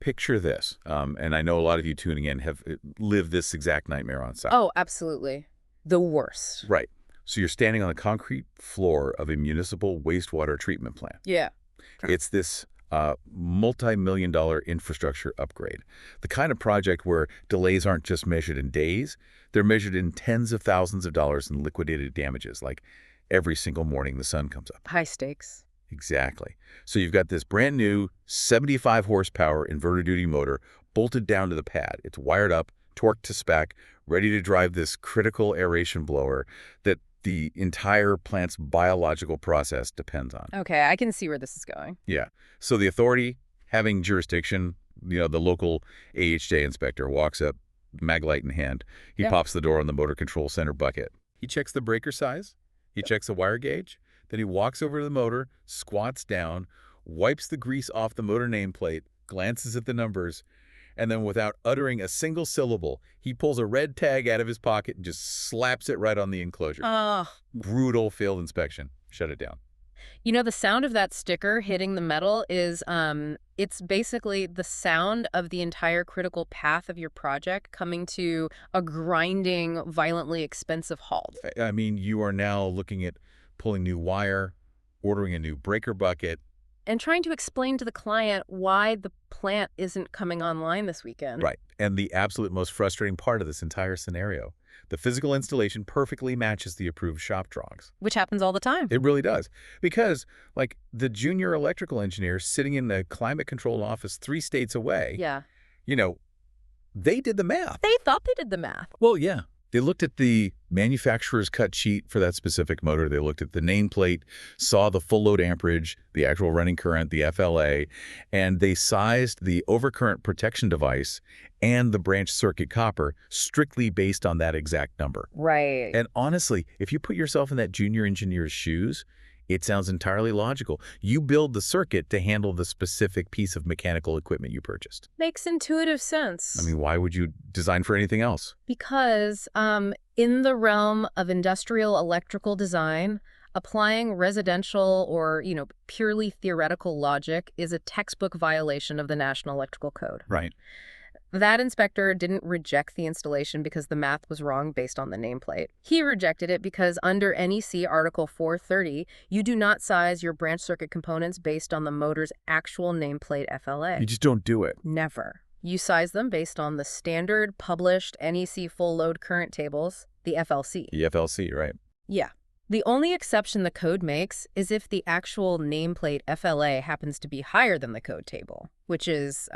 picture this, and I know a lot of you tuning in have lived this exact nightmare on site. Oh, absolutely. The worst. Right. So you're standing on the concrete floor of a municipal wastewater treatment plant. Yeah. It's this multi-million-dollar infrastructure upgrade. The kind of project where delays aren't just measured in days, they're measured in tens of thousands of dollars in liquidated damages, like every single morning the sun comes up. High stakes. Exactly. So you've got this brand new 75 horsepower inverter duty motor bolted down to the pad. It's wired up, torqued to spec, ready to drive this critical aeration blower that the entire plant's biological process depends on. Okay, I can see where this is going. Yeah. So the authority having jurisdiction, the local AHJ inspector walks up, maglite in hand. He pops the door on the motor control center bucket. He checks the breaker size. He checks the wire gauge. Then he walks over to the motor, squats down, wipes the grease off the motor nameplate, glances at the numbers, and then without uttering a single syllable, he pulls a red tag out of his pocket and just slaps it right on the enclosure. Brutal field inspection. Shut it down. You know, the sound of that sticker hitting the metal is, it's basically the sound of the entire critical path of your project coming to a grinding, violently expensive halt. I mean, you are now looking at pulling new wire, ordering a new breaker bucket. And trying to explain to the client why the plant isn't coming online this weekend. Right. And the absolute most frustrating part of this entire scenario, the physical installation perfectly matches the approved shop drawings. Which happens all the time. It really does. Because, like, the junior electrical engineer sitting in the climate-controlled office 3 states away, they did the math. They thought they did the math. Well, yeah. They looked at the manufacturer's cut sheet for that specific motor. They looked at the nameplate, saw the full load amperage, the actual running current, the FLA, and they sized the overcurrent protection device and the branch circuit copper strictly based on that exact number. Right. And honestly, if you put yourself in that junior engineer's shoes, it sounds entirely logical. You build the circuit to handle the specific piece of mechanical equipment you purchased. Makes intuitive sense. I mean, why would you design for anything else? Because in the realm of industrial electrical design, applying residential or, purely theoretical logic is a textbook violation of the National Electrical Code. Right. That inspector didn't reject the installation because the math was wrong based on the nameplate. He rejected it because under NEC Article 430, you do not size your branch circuit components based on the motor's actual nameplate FLA. You just don't do it. Never. You size them based on the standard published NEC full load current tables, the FLC. The FLC, right. Yeah. The only exception the code makes is if the actual nameplate FLA happens to be higher than the code table, which is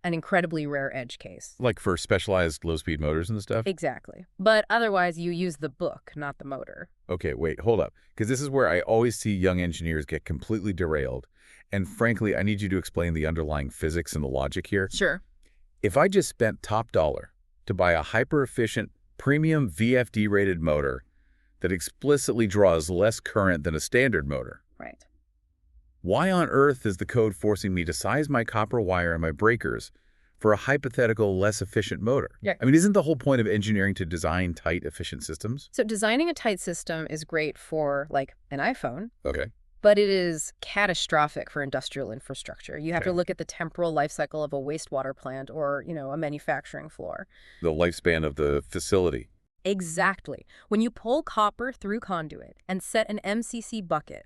an incredibly rare edge case. Like for specialized low-speed motors and stuff? Exactly. But otherwise, you use the book, not the motor. Okay, wait, hold up. Because this is where I always see young engineers get completely derailed. And frankly, I need you to explain the underlying physics and the logic here. Sure. If I just spent top dollar to buy a hyper-efficient, premium VFD-rated motor that explicitly draws less current than a standard motor, right? Why on earth is the code forcing me to size my copper wire and my breakers for a hypothetical, less efficient motor? Yeah. I mean, isn't the whole point of engineering to design tight, efficient systems? So designing a tight system is great for, like, an iPhone. Okay. But it is catastrophic for industrial infrastructure. You have to look at the temporal life cycle of a wastewater plant or, a manufacturing floor. The lifespan of the facility. Exactly. When you pull copper through conduit and set an MCC bucket,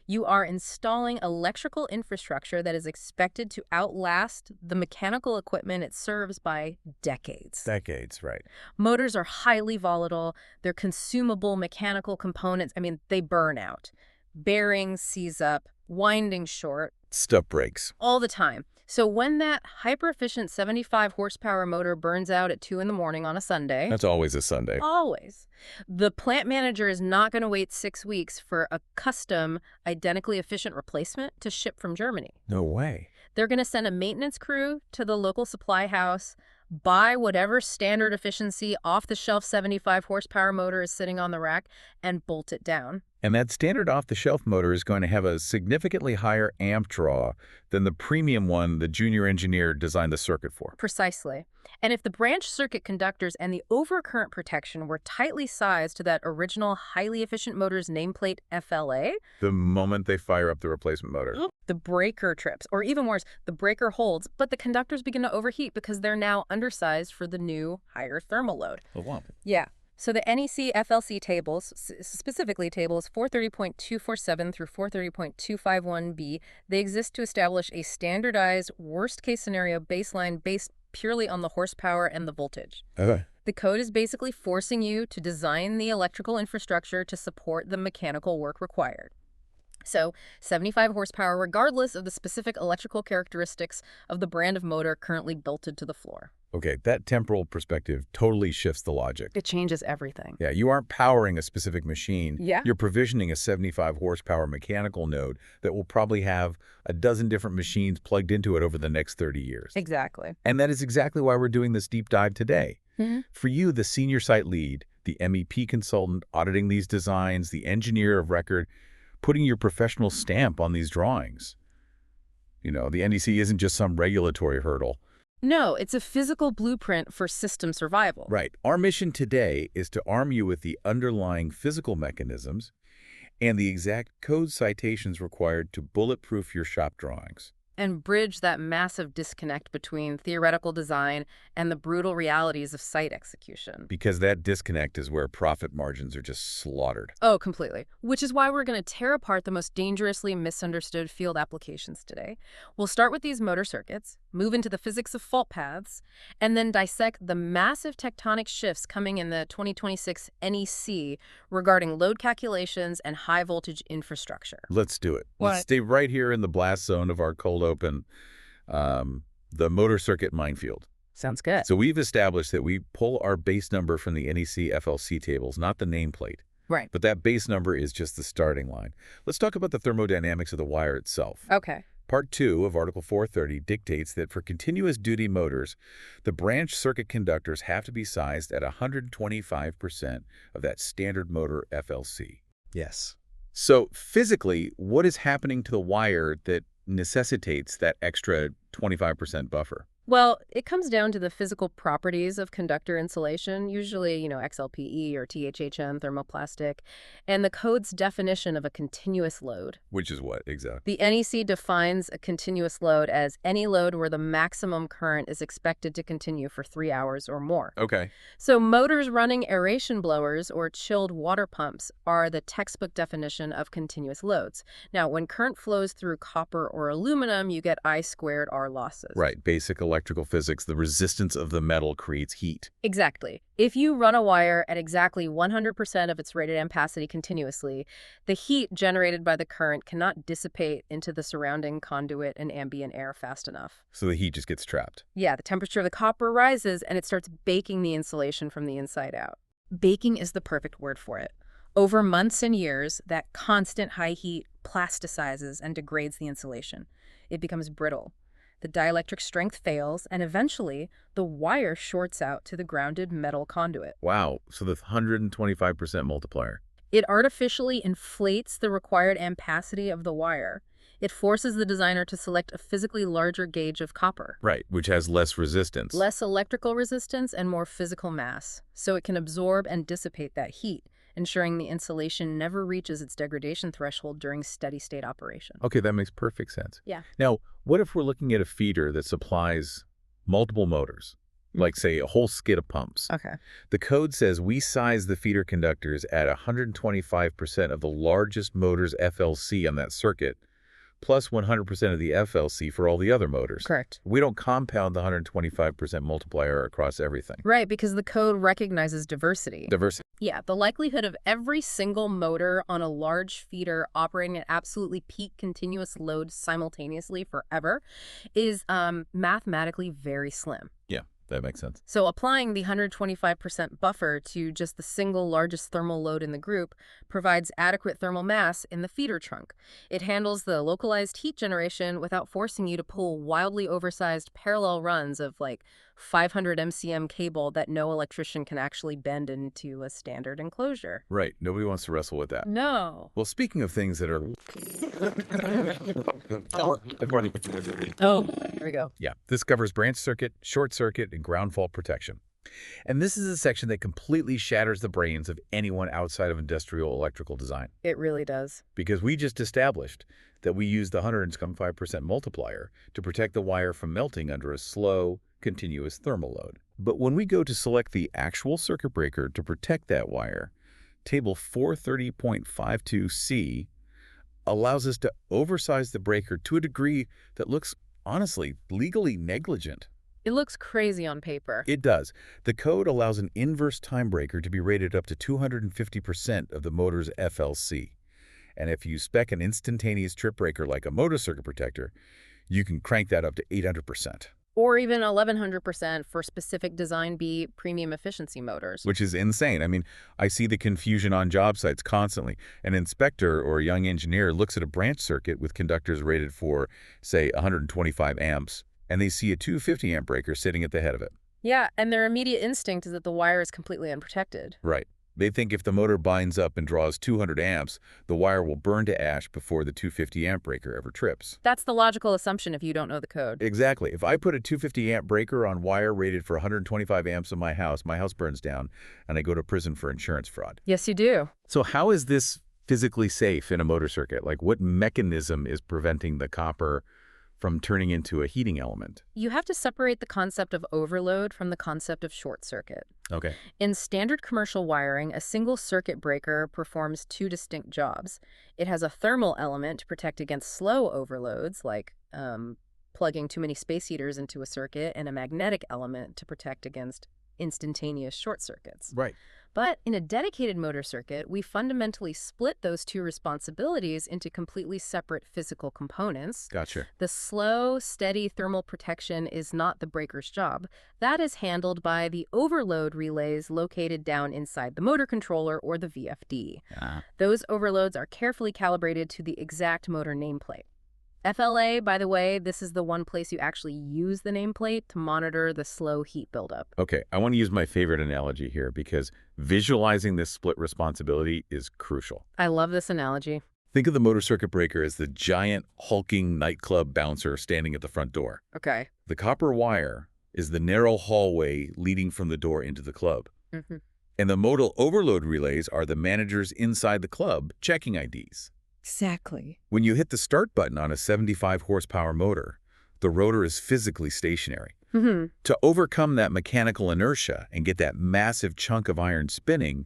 you are installing electrical infrastructure that is expected to outlast the mechanical equipment it serves by decades. Decades, right. Motors are highly volatile. They're consumable mechanical components. I mean, they burn out. Bearings seize up, windings short. Stuff breaks. All the time. So when that hyper-efficient 75 horsepower motor burns out at 2 in the morning on a Sunday... That's always a Sunday. Always. The plant manager is not going to wait 6 weeks for a custom, identically efficient replacement to ship from Germany. No way. They're going to send a maintenance crew to the local supply house, buy whatever standard efficiency off-the-shelf 75 horsepower motor is sitting on the rack, and bolt it down. And that standard off-the-shelf motor is going to have a significantly higher amp draw than the premium one the junior engineer designed the circuit for. Precisely. And if the branch circuit conductors and the overcurrent protection were tightly sized to that original highly efficient motor's nameplate FLA, The moment they fire up the replacement motor. the breaker trips, or even worse, the breaker holds, but the conductors begin to overheat because they're now undersized for the new higher thermal load. Oh, wow. Yeah. So the NEC FLC tables, specifically tables 430.247 through 430.251b, they exist to establish a standardized worst-case scenario baseline based purely on the horsepower and the voltage. Okay. The code is basically forcing you to design the electrical infrastructure to support the mechanical work required. So 75 horsepower regardless of the specific electrical characteristics of the brand of motor currently bolted to the floor. Okay, that temporal perspective totally shifts the logic. It changes everything. Yeah, you aren't powering a specific machine. Yeah. You're provisioning a 75 horsepower mechanical node that will probably have a dozen different machines plugged into it over the next 30 years. Exactly. And that is exactly why we're doing this deep dive today. Mm-hmm. For you, the senior site lead, the MEP consultant auditing these designs, the engineer of record, putting your professional stamp on these drawings. You know, the NEC isn't just some regulatory hurdle. No, it's a physical blueprint for system survival. Right. Our mission today is to arm you with the underlying physical mechanisms and the exact code citations required to bulletproof your shop drawings. And bridge that massive disconnect between theoretical design and the brutal realities of site execution. Because that disconnect is where profit margins are just slaughtered. Oh, completely. Which is why we're going to tear apart the most dangerously misunderstood field applications today. We'll start with these motor circuits, move into the physics of fault paths, and then dissect the massive tectonic shifts coming in the 2026 NEC regarding load calculations and high voltage infrastructure. Let's do it. Let's stay right here in the blast zone of our cold open, the motor circuit minefield. Sounds good. So we've established that we pull our base number from the NEC FLC tables, not the nameplate. Right. But that base number is just the starting line. Let's talk about the thermodynamics of the wire itself. Okay. Part 2 of Article 430 dictates that for continuous duty motors, the branch circuit conductors have to be sized at 125% of that standard motor FLC. Yes. So physically, what is happening to the wire that necessitates that extra 25% buffer? Well, it comes down to the physical properties of conductor insulation, usually, XLPE or THHN, thermoplastic, and the code's definition of a continuous load. Which is what, exactly? The NEC defines a continuous load as any load where the maximum current is expected to continue for 3 hours or more. Okay. So motors running aeration blowers or chilled water pumps are the textbook definition of continuous loads. Now, when current flows through copper or aluminum, you get I²R losses. Right, basic electrical physics, the resistance of the metal creates heat. Exactly. If you run a wire at exactly 100% of its rated ampacity continuously, the heat generated by the current cannot dissipate into the surrounding conduit and ambient air fast enough. So the heat just gets trapped. Yeah, the temperature of the copper rises and it starts baking the insulation from the inside out. Baking is the perfect word for it. Over months and years, that constant high heat plasticizes and degrades the insulation. It becomes brittle. The dielectric strength fails, and eventually, the wire shorts out to the grounded metal conduit. Wow, so the 125% multiplier. It artificially inflates the required ampacity of the wire. It forces the designer to select a physically larger gauge of copper. Right, which has less resistance. Less electrical resistance and more physical mass, so it can absorb and dissipate that heat, ensuring the insulation never reaches its degradation threshold during steady-state operation. Okay, that makes perfect sense. Yeah. Now, what if we're looking at a feeder that supplies multiple motors, like, say, a whole skid of pumps? Okay. The code says we size the feeder conductors at 125% of the largest motor's FLC on that circuit, plus 100% of the FLC for all the other motors. Correct. We don't compound the 125% multiplier across everything. Right, because the code recognizes diversity. Diversity. Yeah, the likelihood of every single motor on a large feeder operating at absolutely peak continuous load simultaneously forever is mathematically very slim. Yeah. That makes sense. So applying the 125% buffer to just the single largest thermal load in the group provides adequate thermal mass in the feeder trunk. It handles the localized heat generation without forcing you to pull wildly oversized parallel runs of like 500 MCM cable that no electrician can actually bend into a standard enclosure. Right. Nobody wants to wrestle with that. No. Well, speaking of things that are... Oh, here we go. Yeah, this covers branch circuit, short circuit, and ground fault protection. And this is a section that completely shatters the brains of anyone outside of industrial electrical design. It really does. Because we just established that we use the 125% multiplier to protect the wire from melting under a slow, continuous thermal load. But when we go to select the actual circuit breaker to protect that wire, Table 430.52C allows us to oversize the breaker to a degree that looks, honestly, legally negligent. It looks crazy on paper. It does. The code allows an inverse time breaker to be rated up to 250% of the motor's FLC. And if you spec an instantaneous trip breaker like a motor circuit protector, you can crank that up to 800%. Or even 1100% for specific Design B premium efficiency motors. Which is insane. I mean, I see the confusion on job sites constantly. An inspector or a young engineer looks at a branch circuit with conductors rated for, say, 125 amps, and they see a 250 amp breaker sitting at the head of it. Yeah, and their immediate instinct is that the wire is completely unprotected. Right. They think if the motor binds up and draws 200 amps, the wire will burn to ash before the 250 amp breaker ever trips. That's the logical assumption if you don't know the code. Exactly. If I put a 250 amp breaker on wire rated for 125 amps in my house burns down, and I go to prison for insurance fraud. Yes, you do. So how is this physically safe in a motor circuit? Like, what mechanism is preventing the copper from turning into a heating element? You have to separate the concept of overload from the concept of short circuit. Okay. In standard commercial wiring, a single circuit breaker performs two distinct jobs. It has a thermal element to protect against slow overloads, like plugging too many space heaters into a circuit, and a magnetic element to protect against instantaneous short circuits. Right. But in a dedicated motor circuit, we fundamentally split those two responsibilities into completely separate physical components. Gotcha. The slow, steady thermal protection is not the breaker's job. That is handled by the overload relays located down inside the motor controller, or the VFD. Those overloads are carefully calibrated to the exact motor nameplate. FLA, by the way, this is the one place you actually use the nameplate to monitor the slow heat buildup. Okay, I want to use my favorite analogy here because visualizing this split responsibility is crucial. I love this analogy. Think of the motor circuit breaker as the giant, hulking nightclub bouncer standing at the front door. Okay. The copper wire is the narrow hallway leading from the door into the club. Mm-hmm. And the modal overload relays are the managers inside the club checking IDs. Exactly. When you hit the start button on a 75 horsepower motor, the rotor is physically stationary. Mm-hmm. To overcome that mechanical inertia and get that massive chunk of iron spinning,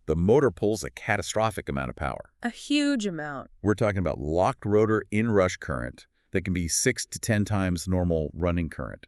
the motor pulls a catastrophic amount of power. A huge amount. We're talking about locked rotor inrush current that can be 6 to 10 times normal running current.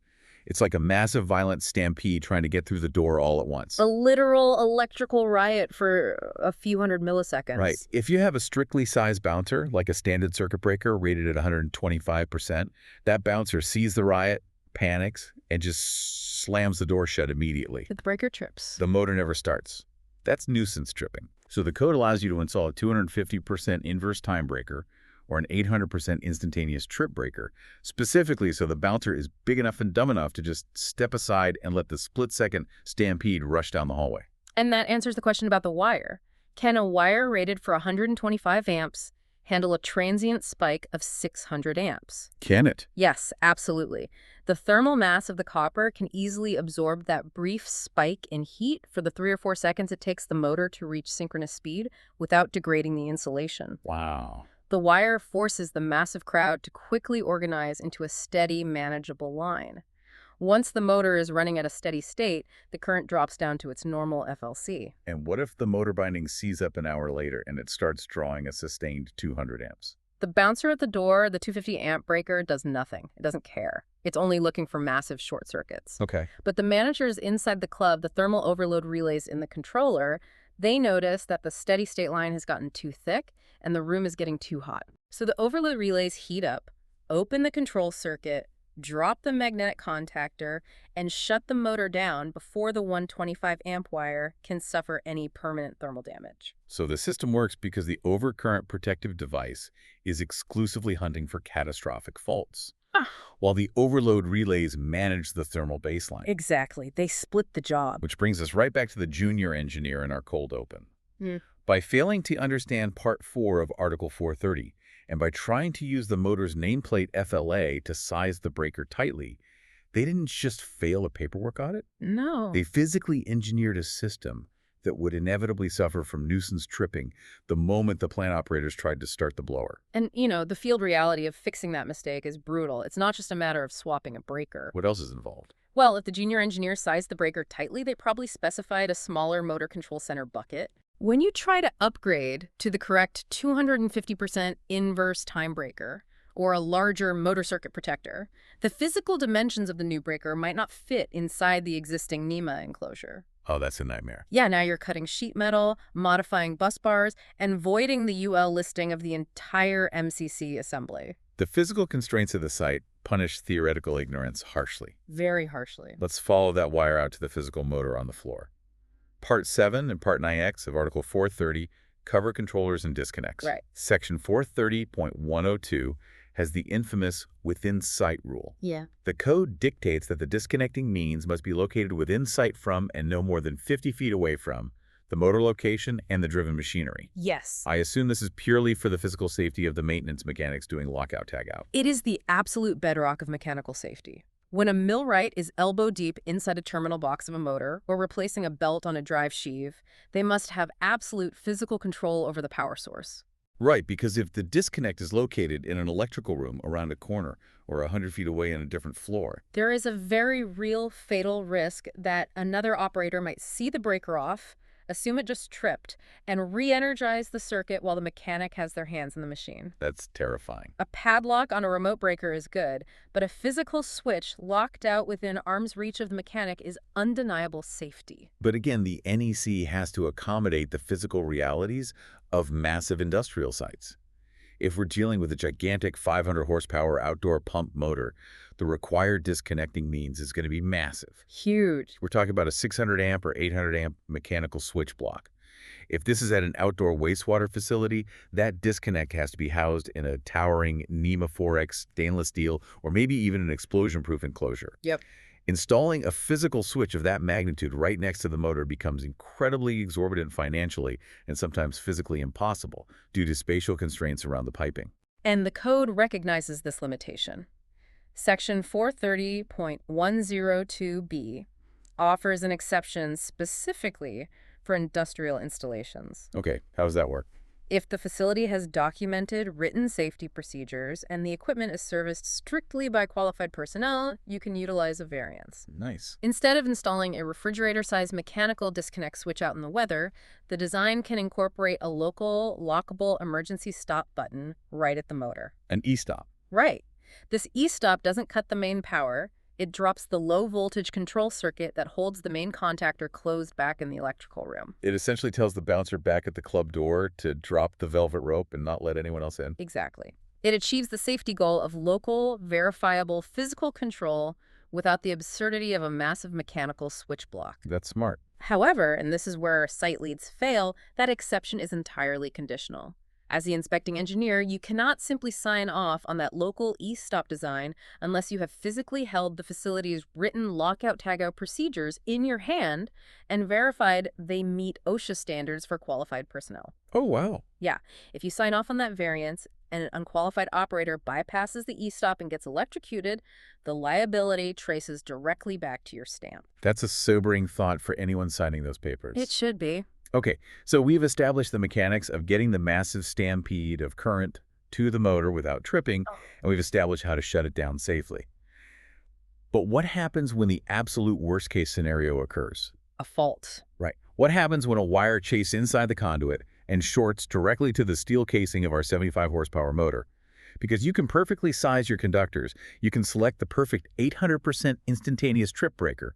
It's like a massive violent stampede trying to get through the door all at once. A literal electrical riot for a few hundred milliseconds. Right. If you have a strictly sized bouncer, like a standard circuit breaker rated at 125%, that bouncer sees the riot, panics, and just slams the door shut immediately. The breaker trips. The motor never starts. That's nuisance tripping. So the code allows you to install a 250% inverse time breaker or an 800% instantaneous trip breaker, specifically so the bouncer is big enough and dumb enough to just step aside and let the split-second stampede rush down the hallway. And that answers the question about the wire. Can a wire rated for 125 amps handle a transient spike of 600 amps? Can it? Yes, absolutely. The thermal mass of the copper can easily absorb that brief spike in heat for the 3 or 4 seconds it takes the motor to reach synchronous speed without degrading the insulation. Wow. The wire forces the massive crowd to quickly organize into a steady, manageable line. Once the motor is running at a steady state, the current drops down to its normal FLC. And what if the motor binding sees up an hour later and it starts drawing a sustained 200 amps? The bouncer at the door, the 250 amp breaker, does nothing. It doesn't care. It's only looking for massive short circuits. Okay. But the managers inside the club, the thermal overload relays in the controller, they notice that the steady state line has gotten too thick and the room is getting too hot. So the overload relays heat up, open the control circuit, drop the magnetic contactor, and shut the motor down before the 125 amp wire can suffer any permanent thermal damage. So the system works because the overcurrent protective device is exclusively hunting for catastrophic faults, Ah, while the overload relays manage the thermal baseline. exactly. They split the job. Which brings us right back to the junior engineer in our cold open. Hmm. By failing to understand Part 4 of Article 430, and by trying to use the motor's nameplate FLA to size the breaker tightly, they didn't just fail a paperwork audit. No. They physically engineered a system that would inevitably suffer from nuisance tripping the moment the plant operators tried to start the blower. And, the field reality of fixing that mistake is brutal. It's not just a matter of swapping a breaker. What else is involved? Well, if the junior engineer sized the breaker tightly, they probably specified a smaller motor control center bucket. When you try to upgrade to the correct 250% inverse time breaker, or a larger motor circuit protector, the physical dimensions of the new breaker might not fit inside the existing NEMA enclosure. Oh, that's a nightmare. Yeah, now you're cutting sheet metal, modifying bus bars, and voiding the UL listing of the entire MCC assembly. The physical constraints of the site punish theoretical ignorance harshly. Very harshly. Let's follow that wire out to the physical motor on the floor. Part 7 and Part 9X of Article 430 cover controllers and disconnects. Right. Section 430.102 has the infamous within sight rule. Yeah. The code dictates that the disconnecting means must be located within sight from and no more than 50 feet away from the motor location and the driven machinery. Yes. I assume this is purely for the physical safety of the maintenance mechanics doing lockout-tagout. It is the absolute bedrock of mechanical safety. When a millwright is elbow deep inside a terminal box of a motor or replacing a belt on a drive sheave, they must have absolute physical control over the power source. Right, because if the disconnect is located in an electrical room around a corner or 100 feet away in a different floor, There is a very real fatal risk that another operator might see the breaker off, assume it just tripped, and re-energize the circuit while the mechanic has their hands in the machine. that's terrifying. A padlock on a remote breaker is good, but a physical switch locked out within arm's reach of the mechanic is undeniable safety. But again, the NEC has to accommodate the physical realities of massive industrial sites. If we're dealing with a gigantic 500 horsepower outdoor pump motor, the required disconnecting means is going to be massive. Huge. We're talking about a 600 amp or 800 amp mechanical switch block. If this is at an outdoor wastewater facility, that disconnect has to be housed in a towering NEMA 4X stainless steel or maybe even an explosion-proof enclosure. Yep. Installing a physical switch of that magnitude right next to the motor becomes incredibly exorbitant financially and sometimes physically impossible due to spatial constraints around the piping. And the code recognizes this limitation. Section 430.102b offers an exception specifically for industrial installations. Okay, how does that work? If the facility has documented written safety procedures and the equipment is serviced strictly by qualified personnel, you can utilize a variance. Nice. Instead of installing a refrigerator-sized mechanical disconnect switch out in the weather, the design can incorporate a local, lockable emergency stop button right at the motor. An e-stop. Right. This e-stop doesn't cut the main power. It drops the low-voltage control circuit that holds the main contactor closed back in the electrical room. It essentially tells the bouncer back at the club door to drop the velvet rope and not let anyone else in. Exactly. It achieves the safety goal of local, verifiable physical control without the absurdity of a massive mechanical switch block. That's smart. However, and this is where site leads fail, that exception is entirely conditional. As the inspecting engineer, you cannot simply sign off on that local e-stop design unless you have physically held the facility's written lockout-tagout procedures in your hand and verified they meet OSHA standards for qualified personnel. Oh, wow. Yeah, if you sign off on that variance and an unqualified operator bypasses the e-stop and gets electrocuted, the liability traces directly back to your stamp. That's a sobering thought for anyone signing those papers. It should be. Okay, so we've established the mechanics of getting the massive stampede of current to the motor without tripping, and we've established how to shut it down safely. But what happens when the absolute worst-case scenario occurs? A fault. Right. What happens when a wire chases inside the conduit and shorts directly to the steel casing of our 75 horsepower motor? Because you can perfectly size your conductors, you can select the perfect 800% instantaneous trip breaker,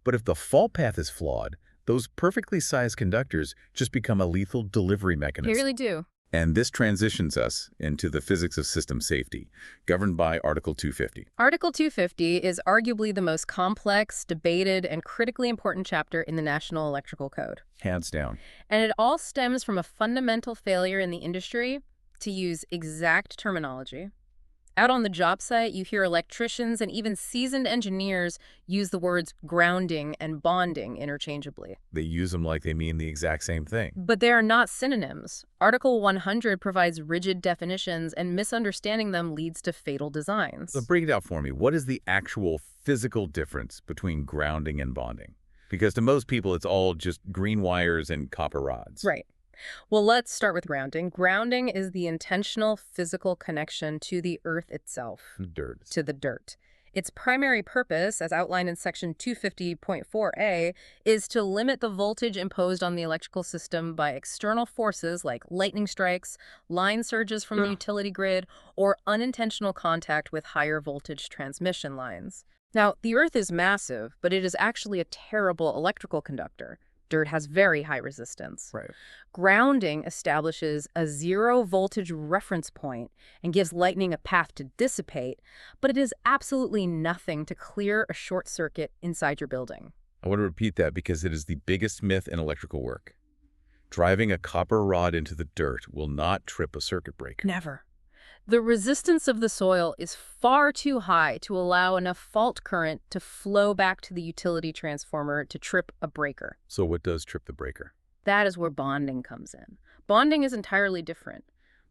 but if the fault path is flawed, those perfectly sized conductors just become a lethal delivery mechanism. They really do. And this transitions us into the physics of system safety, governed by Article 250. Article 250 is arguably the most complex, debated, and critically important chapter in the National Electrical Code. Hands down. And it all stems from a fundamental failure in the industry to use exact terminology. Out on the job site, you hear electricians and even seasoned engineers use the words grounding and bonding interchangeably. They use them like they mean the exact same thing. But they are not synonyms. Article 100 provides rigid definitions, and misunderstanding them leads to fatal designs. So break it out for me. What is the actual physical difference between grounding and bonding? Because to most people, it's all just green wires and copper rods. Right. Well, let's start with grounding. Grounding is the intentional physical connection to the earth itself. Dirt. To the dirt. Its primary purpose, as outlined in Section 250.4a, is to limit the voltage imposed on the electrical system by external forces like lightning strikes, line surges from the utility grid, or unintentional contact with higher voltage transmission lines. Now, the earth is massive, but it is actually a terrible electrical conductor. Dirt has very high resistance. Right. Grounding establishes a zero voltage reference point and gives lightning a path to dissipate, but it is absolutely nothing to clear a short circuit inside your building. I want to repeat that because it is the biggest myth in electrical work. Driving a copper rod into the dirt will not trip a circuit breaker. Never. The resistance of the soil is far too high to allow enough fault current to flow back to the utility transformer to trip a breaker. So what does trip the breaker? That is where bonding comes in. Bonding is entirely different.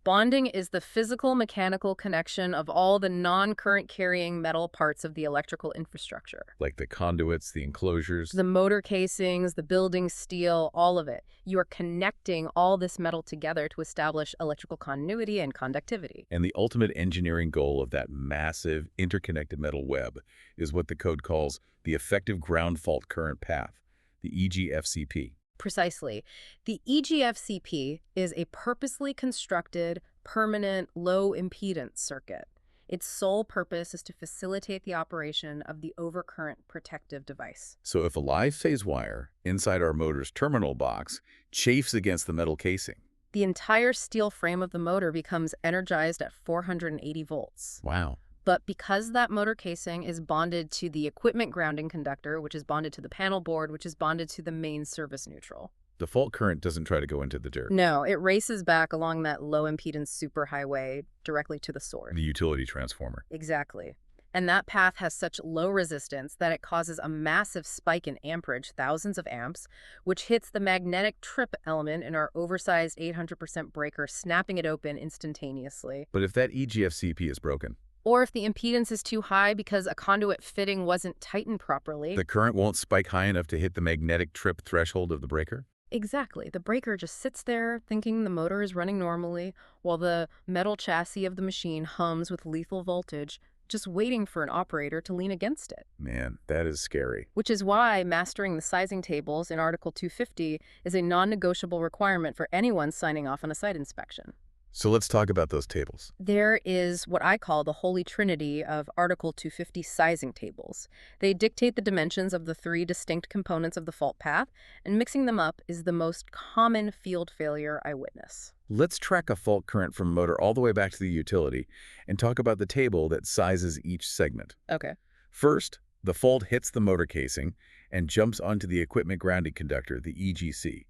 Bonding is the physical mechanical connection of all the non-current carrying metal parts of the electrical infrastructure. Like the conduits, the enclosures? The motor casings, the building steel, all of it. You are connecting all this metal together to establish electrical continuity and conductivity. And the ultimate engineering goal of that massive interconnected metal web is what the code calls the effective ground fault current path, the EGFCP. Precisely. The EGFCP is a purposely constructed, permanent, low-impedance circuit. Its sole purpose is to facilitate the operation of the overcurrent protective device. So if a live phase wire inside our motor's terminal box chafes against the metal casing, the entire steel frame of the motor becomes energized at 480 volts. Wow. But because that motor casing is bonded to the equipment grounding conductor, which is bonded to the panel board, which is bonded to the main service neutral, the fault current doesn't try to go into the dirt. No, it races back along that low-impedance superhighway directly to the source. The utility transformer. Exactly. And that path has such low resistance that it causes a massive spike in amperage, thousands of amps, which hits the magnetic trip element in our oversized 800% breaker, snapping it open instantaneously. But if that EGFCP is broken, or if the impedance is too high because a conduit fitting wasn't tightened properly, the current won't spike high enough to hit the magnetic trip threshold of the breaker? Exactly. The breaker just sits there thinking the motor is running normally while the metal chassis of the machine hums with lethal voltage, just waiting for an operator to lean against it. Man, that is scary. Which is why mastering the sizing tables in Article 250 is a non-negotiable requirement for anyone signing off on a site inspection. So let's talk about those tables. There is what I call the holy trinity of Article 250 sizing tables. They dictate the dimensions of the three distinct components of the fault path, and mixing them up is the most common field failure I witness. Let's track a fault current from motor all the way back to the utility and talk about the table that sizes each segment. Okay. First, the fault hits the motor casing and jumps onto the equipment grounding conductor, the EGC.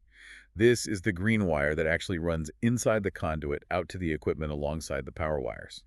This is the green wire that actually runs inside the conduit out to the equipment alongside the power wires.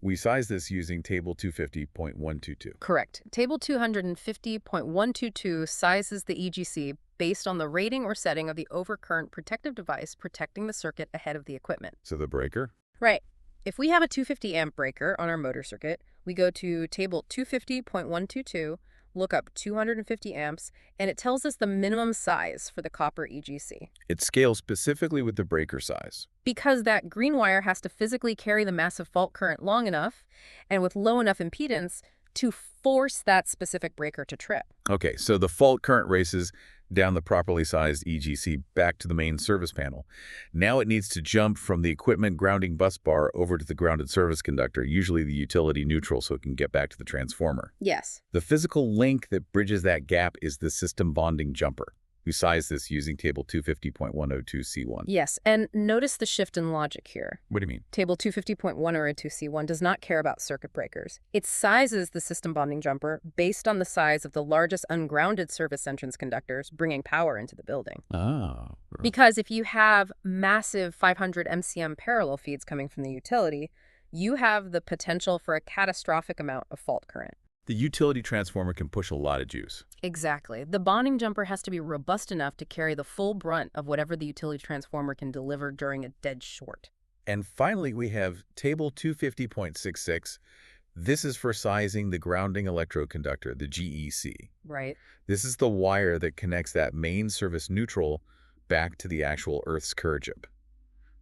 We size this using Table 250.122. Correct. Table 250.122 sizes the EGC based on the rating or setting of the overcurrent protective device protecting the circuit ahead of the equipment. So the breaker? Right. If we have a 250 amp breaker on our motor circuit, we go to Table 250.122, look up 250 amps, and it tells us the minimum size for the copper EGC. It scales specifically with the breaker size. Because that green wire has to physically carry the massive fault current long enough and with low enough impedance to force that specific breaker to trip. Okay, so the fault current races down the properly sized EGC back to the main service panel. Now it needs to jump from the equipment grounding bus bar over to the grounded service conductor, usually the utility neutral, so it can get back to the transformer. Yes. The physical link that bridges that gap is the system bonding jumper. who sized this using Table 250.102C1. Yes, and notice the shift in logic here. What do you mean? Table 250.102C1 does not care about circuit breakers. It sizes the system bonding jumper based on the size of the largest ungrounded service entrance conductors bringing power into the building. Oh. Because if you have massive 500 MCM parallel feeds coming from the utility, you have the potential for a catastrophic amount of fault current. The utility transformer can push a lot of juice. Exactly. The bonding jumper has to be robust enough to carry the full brunt of whatever the utility transformer can deliver during a dead short. And finally, we have Table 250.66. This is for sizing the grounding electroconductor, the GEC. Right. This is the wire that connects that main service neutral back to the actual Earth's kerchip.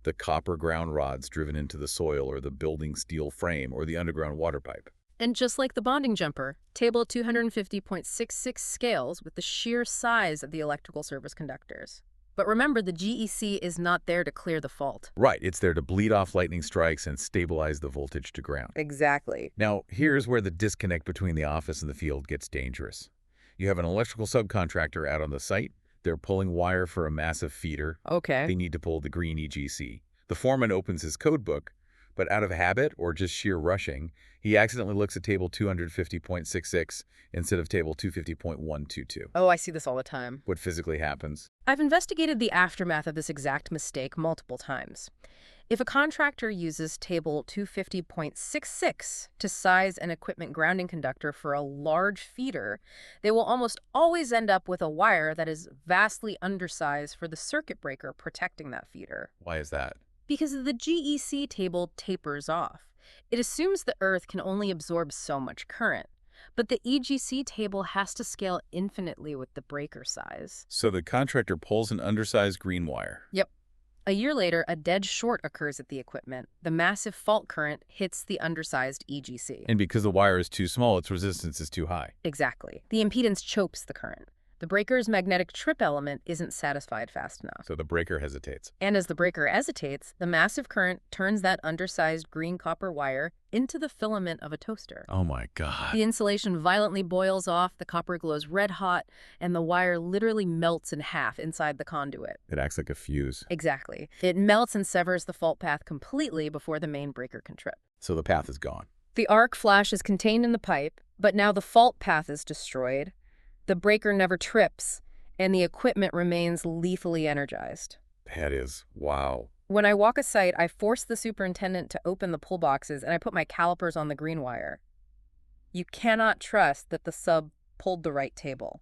The copper ground rods driven into the soil or the building steel frame or the underground water pipe. And just like the bonding jumper, Table 250.66 scales with the sheer size of the electrical service conductors. But remember, the GEC is not there to clear the fault. Right, it's there to bleed off lightning strikes and stabilize the voltage to ground. Exactly. Now, here's where the disconnect between the office and the field gets dangerous. You have an electrical subcontractor out on the site. They're pulling wire for a massive feeder. Okay. They need to pull the green EGC. The foreman opens his code book, but out of habit or just sheer rushing, he accidentally looks at Table 250.66 instead of Table 250.122. Oh, I see this all the time. What physically happens? I've investigated the aftermath of this exact mistake multiple times. If a contractor uses Table 250.66 to size an equipment grounding conductor for a large feeder, they will almost always end up with a wire that is vastly undersized for the circuit breaker protecting that feeder. Why is that? Because the GEC table tapers off. It assumes the Earth can only absorb so much current, but the EGC table has to scale infinitely with the breaker size. So the contractor pulls an undersized green wire. Yep. A year later, a dead short occurs at the equipment. The massive fault current hits the undersized EGC. And because the wire is too small, its resistance is too high. Exactly. The impedance chokes the current. The breaker's magnetic trip element isn't satisfied fast enough. So the breaker hesitates. And as the breaker hesitates, the massive current turns that undersized green copper wire into the filament of a toaster. Oh my God. The insulation violently boils off, the copper glows red hot, and the wire literally melts in half inside the conduit. It acts like a fuse. Exactly. It melts and severs the fault path completely before the main breaker can trip. So the path is gone. The arc flash is contained in the pipe, but now the fault path is destroyed. The breaker never trips, and the equipment remains lethally energized. That is, wow. When I walk a site, I force the superintendent to open the pull boxes, and I put my calipers on the green wire. You cannot trust that the sub pulled the right table.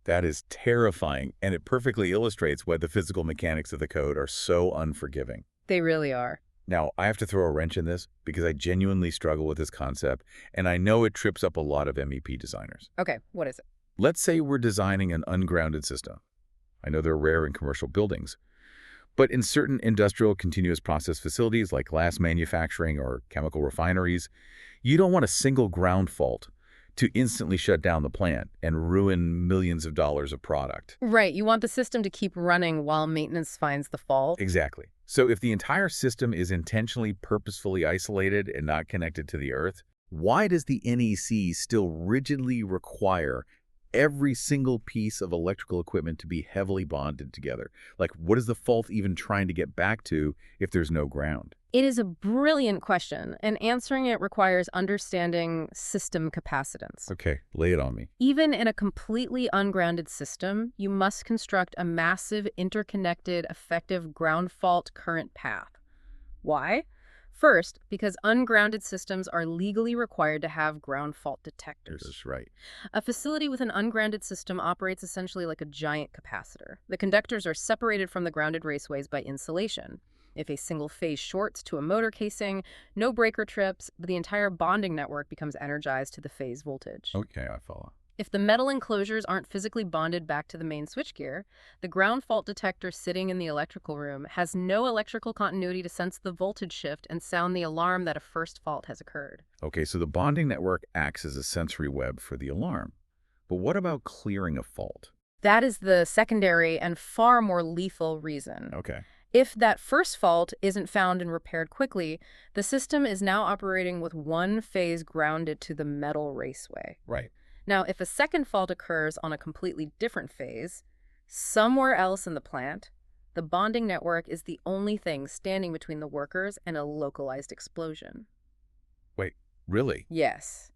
That is terrifying, and it perfectly illustrates why the physical mechanics of the code are so unforgiving. They really are. Now, I have to throw a wrench in this because I genuinely struggle with this concept, and I know it trips up a lot of MEP designers. Okay, what is it? Let's say we're designing an ungrounded system. I know they're rare in commercial buildings, but in certain industrial continuous process facilities like glass manufacturing or chemical refineries, you don't want a single ground fault to instantly shut down the plant and ruin millions of dollars of product. Right, you want the system to keep running while maintenance finds the fault. Exactly. So if the entire system is intentionally purposefully isolated and not connected to the Earth, why does the NEC still rigidly require every single piece of electrical equipment to be heavily bonded together? Like, what is the fault even trying to get back to if there's no ground? It is a brilliant question, and answering it requires understanding system capacitance. Okay, lay it on me. Even in a completely ungrounded system, you must construct a massive, interconnected, effective ground fault current path. Why? First, because ungrounded systems are legally required to have ground fault detectors. That's right. A facility with an ungrounded system operates essentially like a giant capacitor. The conductors are separated from the grounded raceways by insulation. If a single phase shorts to a motor casing, no breaker trips, but the entire bonding network becomes energized to the phase voltage. Okay, I follow. If the metal enclosures aren't physically bonded back to the main switchgear, the ground fault detector sitting in the electrical room has no electrical continuity to sense the voltage shift and sound the alarm that a first fault has occurred. Okay, so the bonding network acts as a sensory web for the alarm. But what about clearing a fault? That is the secondary and far more lethal reason. Okay. If that first fault isn't found and repaired quickly, the system is now operating with one phase grounded to the metal raceway. Right. Now, if a second fault occurs on a completely different phase, Somewhere else in the plant, the bonding network is the only thing standing between the workers and a localized explosion. Wait, really? Yes.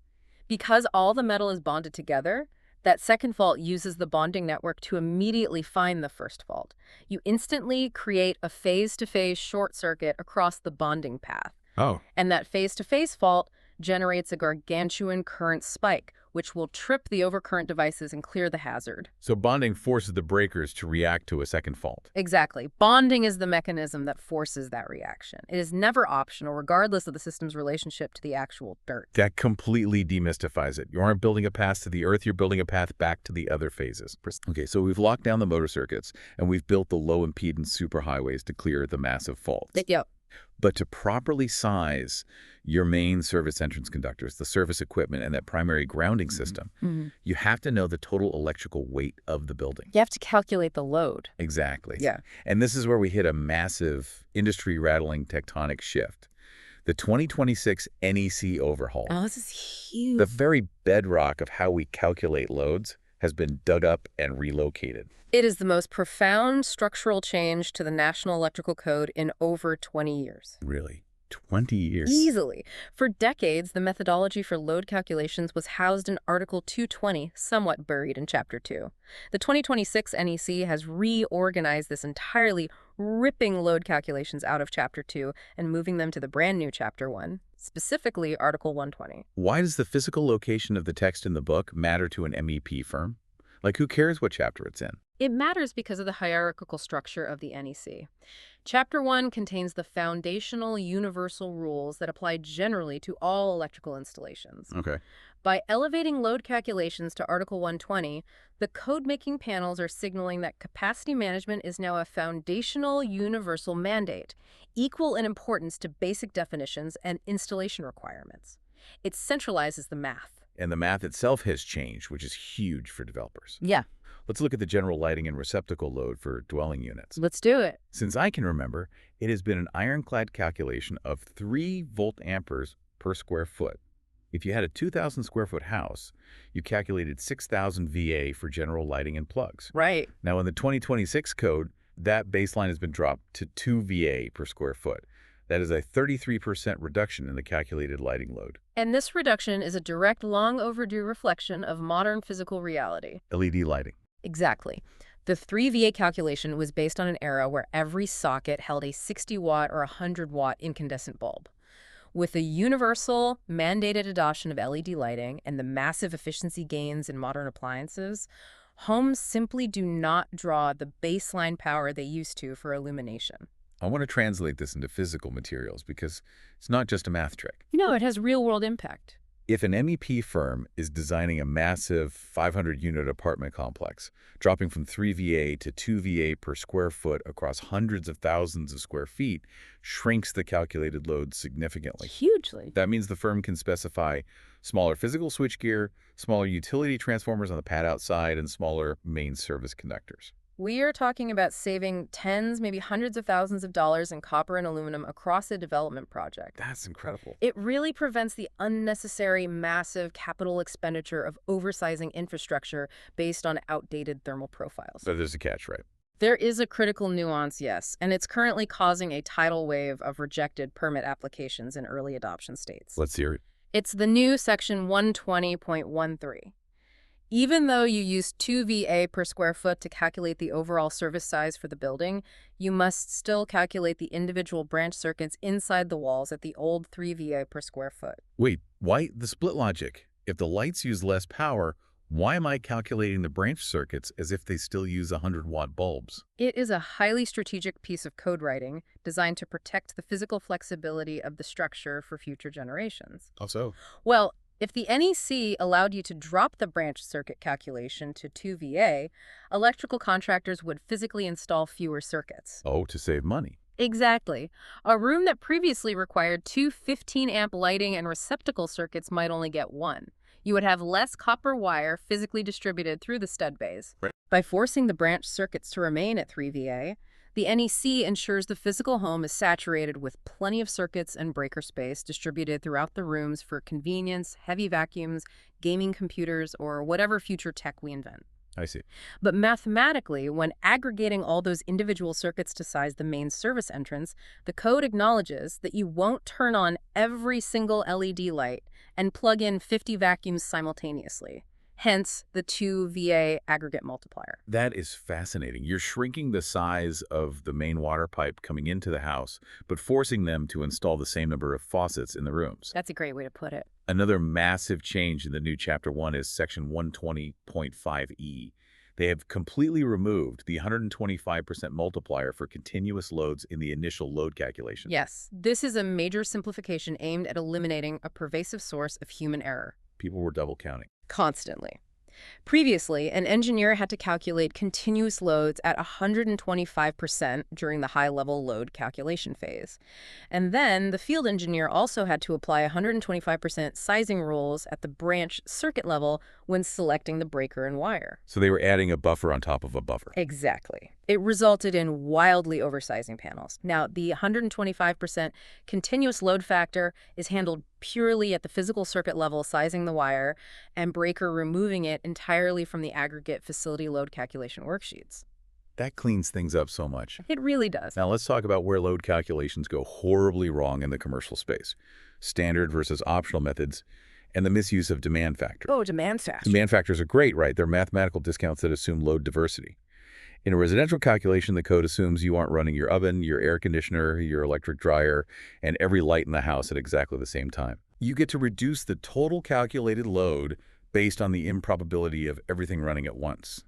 Because all the metal is bonded together, that second fault uses the bonding network to immediately find the first fault. You instantly create a phase-to-phase short circuit across the bonding path. Oh. And that phase-to-phase fault generates a gargantuan current spike, which will trip the overcurrent devices and clear the hazard. So bonding forces the breakers to react to a second fault. Exactly. Bonding is the mechanism that forces that reaction. It is never optional, regardless of the system's relationship to the actual dirt. That completely demystifies it. You aren't building a path to the earth, you're building a path back to the other phases. Okay, so we've locked down the motor circuits, and we've built the low-impedance superhighways to clear the massive faults. Yep. But to properly size your main service entrance conductors, the service equipment, and that primary grounding system, you have to know the total electrical weight of the building. You have to calculate the load. Exactly. Yeah. And this is where we hit a massive industry-rattling tectonic shift. The 2026 NEC overhaul, Oh, this is huge. the very bedrock of how we calculate loads, has been dug up and relocated. It is the most profound structural change to the National Electrical Code in over 20 years. Really? 20 years? Easily. For decades, the methodology for load calculations was housed in Article 220, somewhat buried in Chapter 2. The 2026 NEC has reorganized this entirely, ripping load calculations out of Chapter 2 and moving them to the brand new Chapter 1, specifically Article 120. Why does the physical location of the text in the book matter to an MEP firm? Like, who cares what chapter it's in? It matters because of the hierarchical structure of the NEC. Chapter 1 contains the foundational universal rules that apply generally to all electrical installations. Okay. By elevating load calculations to Article 120, the code-making panels are signaling that capacity management is now a foundational universal mandate, equal in importance to basic definitions and installation requirements. It centralizes the math. And the math itself has changed, which is huge for developers. Yeah. Let's look at the general lighting and receptacle load for dwelling units. Let's do it. Since I can remember, it has been an ironclad calculation of 3 volt amperes per square foot. If you had a 2,000 square foot house, you calculated 6,000 VA for general lighting and plugs. Right. Now, in the 2026 code, that baseline has been dropped to 2 VA per square foot. That is a 33% reduction in the calculated lighting load. And this reduction is a direct, long overdue reflection of modern physical reality. LED lighting. Exactly. The 3VA calculation was based on an era where every socket held a 60-watt or 100-watt incandescent bulb. With the universal, mandated adoption of LED lighting and the massive efficiency gains in modern appliances, homes simply do not draw the baseline power they used to for illumination. I want to translate this into physical materials because it's not just a math trick. No, it has real-world impact. If an MEP firm is designing a massive 500-unit apartment complex, dropping from 3 VA to 2 VA per square foot across hundreds of thousands of square feet shrinks the calculated load significantly. Hugely. That means the firm can specify smaller physical switchgear, smaller utility transformers on the pad outside, and smaller main service conductors. We are talking about saving tens, maybe hundreds of thousands of dollars in copper and aluminum across a development project. That's incredible. It really prevents the unnecessary, massive capital expenditure of oversizing infrastructure based on outdated thermal profiles. But there's a catch, right? There is a critical nuance, yes, and it's currently causing a tidal wave of rejected permit applications in early adoption states. Let's hear it. It's the new Section 120.13. Even though you use 2 VA per square foot to calculate the overall service size for the building, you must still calculate the individual branch circuits inside the walls at the old 3 VA per square foot. Wait, why the split logic? If the lights use less power, why am I calculating the branch circuits as if they still use 100-watt bulbs? It is a highly strategic piece of code writing designed to protect the physical flexibility of the structure for future generations. How so? Well, if the NEC allowed you to drop the branch circuit calculation to 2 VA, electrical contractors would physically install fewer circuits. Oh, to save money. Exactly. A room that previously required 2 15-amp lighting and receptacle circuits might only get 1. You would have less copper wire physically distributed through the stud bays. Right. By forcing the branch circuits to remain at 3 VA, the NEC ensures the physical home is saturated with plenty of circuits and breaker space distributed throughout the rooms for convenience, heavy vacuums, gaming computers, or whatever future tech we invent. I see. But mathematically, when aggregating all those individual circuits to size the main service entrance, the code acknowledges that you won't turn on every single LED light and plug in 50 vacuums simultaneously. Hence, the 2 VA aggregate multiplier. That is fascinating. You're shrinking the size of the main water pipe coming into the house, but forcing them to install the same number of faucets in the rooms. That's a great way to put it. Another massive change in the new Chapter 1 is Section 120.5E. They have completely removed the 125% multiplier for continuous loads in the initial load calculation. Yes, this is a major simplification aimed at eliminating a pervasive source of human error. People were double counting. Constantly. Previously, an engineer had to calculate continuous loads at 125% during the high-level load calculation phase. And then the field engineer also had to apply 125% sizing rules at the branch circuit level when selecting the breaker and wire. So they were adding a buffer on top of a buffer. Exactly. It resulted in wildly oversizing panels. Now, the 125% continuous load factor is handled purely at the physical circuit level, sizing the wire, and breaker removing it entirely from the aggregate facility load calculation worksheets. That cleans things up so much. It really does. Now let's talk about where load calculations go horribly wrong in the commercial space. Standard versus optional methods, and the misuse of demand factor. Oh, demand factor. Demand factors are great, right? They're mathematical discounts that assume load diversity. In a residential calculation, the code assumes you aren't running your oven, your air conditioner, your electric dryer, and every light in the house at exactly the same time. You get to reduce the total calculated load based on the improbability of everything running at once.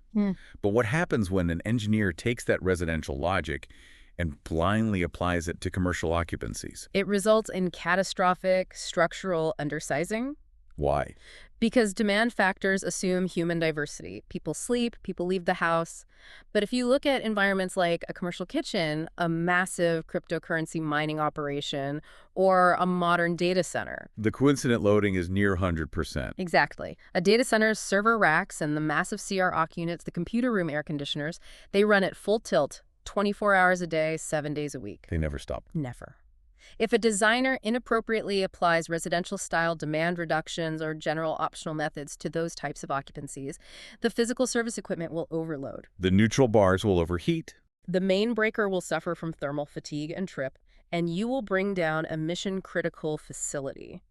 But what happens when an engineer takes that residential logic and blindly applies it to commercial occupancies? It results in catastrophic structural undersizing. Why? Because demand factors assume human diversity. People sleep, people leave the house. But if you look at environments like a commercial kitchen, a massive cryptocurrency mining operation, or a modern data center. The coincident loading is near 100%. Exactly. A data center's server racks and the massive CR units, the computer room air conditioners, they run at full tilt, 24 hours a day, 7 days a week. They never stop. Never. If a designer inappropriately applies residential-style demand reductions or general optional methods to those types of occupancies, the physical service equipment will overload. The neutral bars will overheat. The main breaker will suffer from thermal fatigue and trip, and you will bring down a mission-critical facility.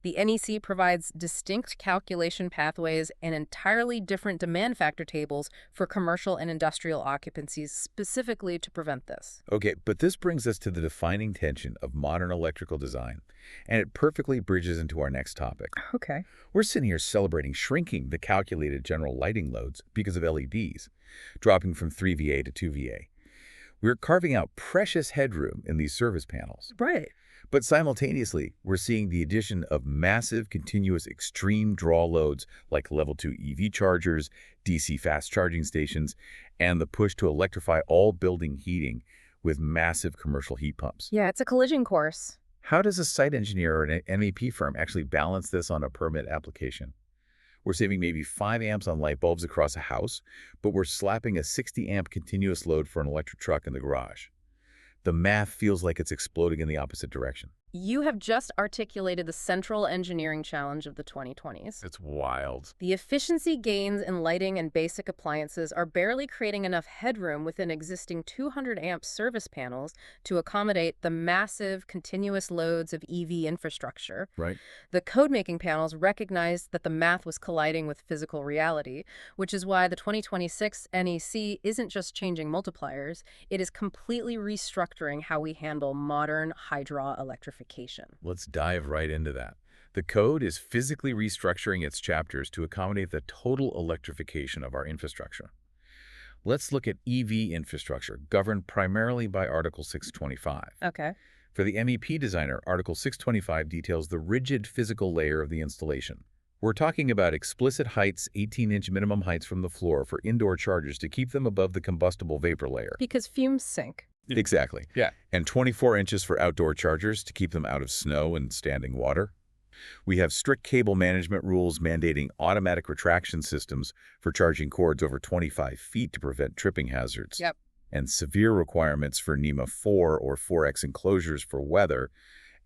The NEC provides distinct calculation pathways and entirely different demand factor tables for commercial and industrial occupancies specifically to prevent this. Okay, but this brings us to the defining tension of modern electrical design, and it perfectly bridges into our next topic. Okay. We're sitting here celebrating shrinking the calculated general lighting loads because of LEDs, dropping from 3 VA to 2 VA. We're carving out precious headroom in these service panels. Right. But simultaneously, we're seeing the addition of massive, continuous, extreme draw loads like level 2 EV chargers, DC fast charging stations, and the push to electrify all building heating with massive commercial heat pumps. Yeah, it's a collision course. How does a site engineer or an MEP firm actually balance this on a permit application? We're saving maybe 5 amps on light bulbs across a house, but we're slapping a 60 amp continuous load for an electric truck in the garage. The math feels like it's exploding in the opposite direction. You have just articulated the central engineering challenge of the 2020s. It's wild. The efficiency gains in lighting and basic appliances are barely creating enough headroom within existing 200-amp service panels to accommodate the massive continuous loads of EV infrastructure. Right. The code-making panels recognized that the math was colliding with physical reality, which is why the 2026 NEC isn't just changing multipliers, it is completely restructuring how we handle modern high-draw electrification. Let's dive right into that. The code is physically restructuring its chapters to accommodate the total electrification of our infrastructure. Let's look at EV infrastructure, governed primarily by Article 625. Okay. For the MEP designer, Article 625 details the rigid physical layer of the installation. We're talking about explicit heights, 18-inch minimum heights from the floor for indoor chargers to keep them above the combustible vapor layer. Because fumes sink. Exactly. Yeah. And 24 inches for outdoor chargers to keep them out of snow and standing water. We have strict cable management rules mandating automatic retraction systems for charging cords over 25 feet to prevent tripping hazards. Yep. And severe requirements for NEMA 4 or 4X enclosures for weather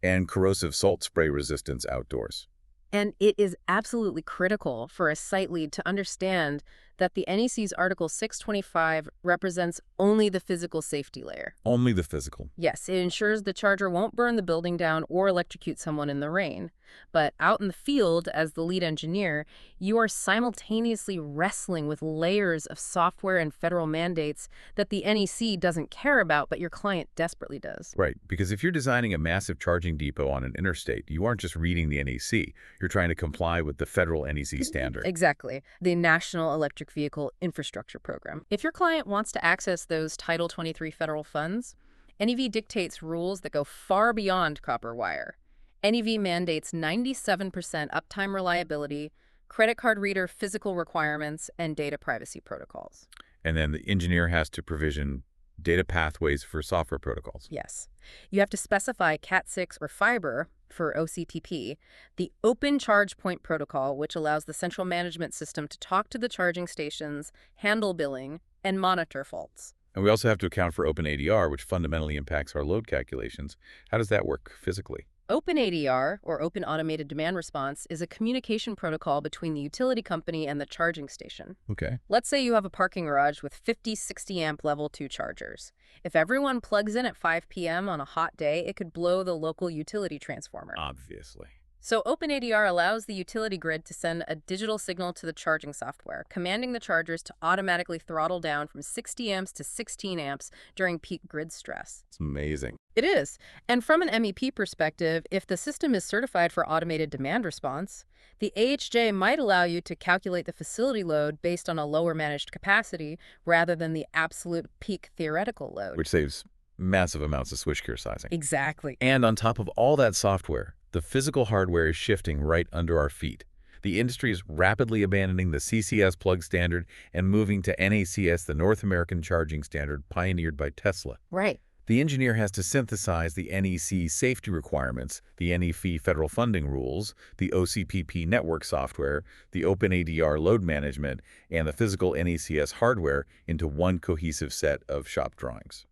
and corrosive salt spray resistance outdoors. And it is absolutely critical for a site lead to understand that the NEC's Article 625 represents only the physical safety layer. Only the physical. Yes, it ensures the charger won't burn the building down or electrocute someone in the rain. But out in the field, as the lead engineer, you are simultaneously wrestling with layers of software and federal mandates that the NEC doesn't care about, but your client desperately does. Right, because if you're designing a massive charging depot on an interstate, you aren't just reading the NEC. You're trying to comply with the federal NEC standard. Exactly, the National Electric Vehicle Infrastructure Program. If your client wants to access those Title 23 federal funds, NEV dictates rules that go far beyond copper wire. NEV mandates 97% uptime reliability, credit card reader physical requirements, and data privacy protocols. And then the engineer has to provision data pathways for software protocols. Yes. You have to specify Cat6 or fiber for OCPP, the Open Charge Point Protocol, which allows the central management system to talk to the charging stations, handle billing, and monitor faults. And we also have to account for OpenADR, which fundamentally impacts our load calculations. How does that work physically? OpenADR, or Open Automated Demand Response, is a communication protocol between the utility company and the charging station. Okay. Let's say you have a parking garage with 50, 60 amp level 2 chargers. If everyone plugs in at 5 p.m. on a hot day, it could blow the local utility transformer. Obviously. So OpenADR allows the utility grid to send a digital signal to the charging software, commanding the chargers to automatically throttle down from 60 amps to 16 amps during peak grid stress. It's amazing. It is. And from an MEP perspective, if the system is certified for automated demand response, the AHJ might allow you to calculate the facility load based on a lower managed capacity rather than the absolute peak theoretical load. Which saves massive amounts of switchgear sizing. Exactly. And on top of all that software, the physical hardware is shifting right under our feet. The industry is rapidly abandoning the CCS plug standard and moving to NACS, the North American charging standard pioneered by Tesla. Right. The engineer has to synthesize the NEC safety requirements, the NEF federal funding rules, the OCPP network software, the OpenADR load management, and the physical NECS hardware into one cohesive set of shop drawings.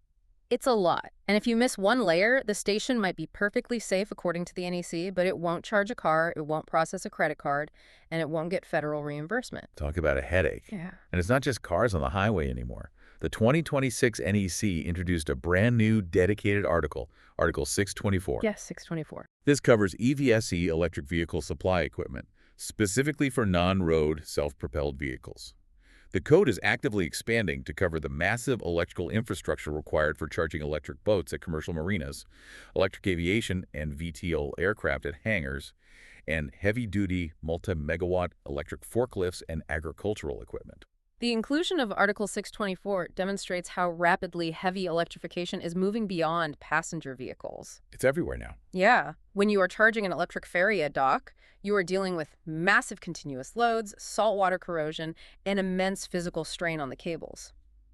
It's a lot. And if you miss one layer, the station might be perfectly safe according to the NEC, but it won't charge a car, it won't process a credit card, and it won't get federal reimbursement. Talk about a headache. Yeah. And it's not just cars on the highway anymore. The 2026 NEC introduced a brand new dedicated article, Article 624. Yes, 624. This covers EVSE electric vehicle supply equipment, specifically for non-road self-propelled vehicles. The code is actively expanding to cover the massive electrical infrastructure required for charging electric boats at commercial marinas, electric aviation and VTOL aircraft at hangars, and heavy-duty multi-megawatt electric forklifts and agricultural equipment. The inclusion of Article 624 demonstrates how rapidly heavy electrification is moving beyond passenger vehicles. It's everywhere now. Yeah. When you are charging an electric ferry at dock, you are dealing with massive continuous loads, saltwater corrosion, and immense physical strain on the cables.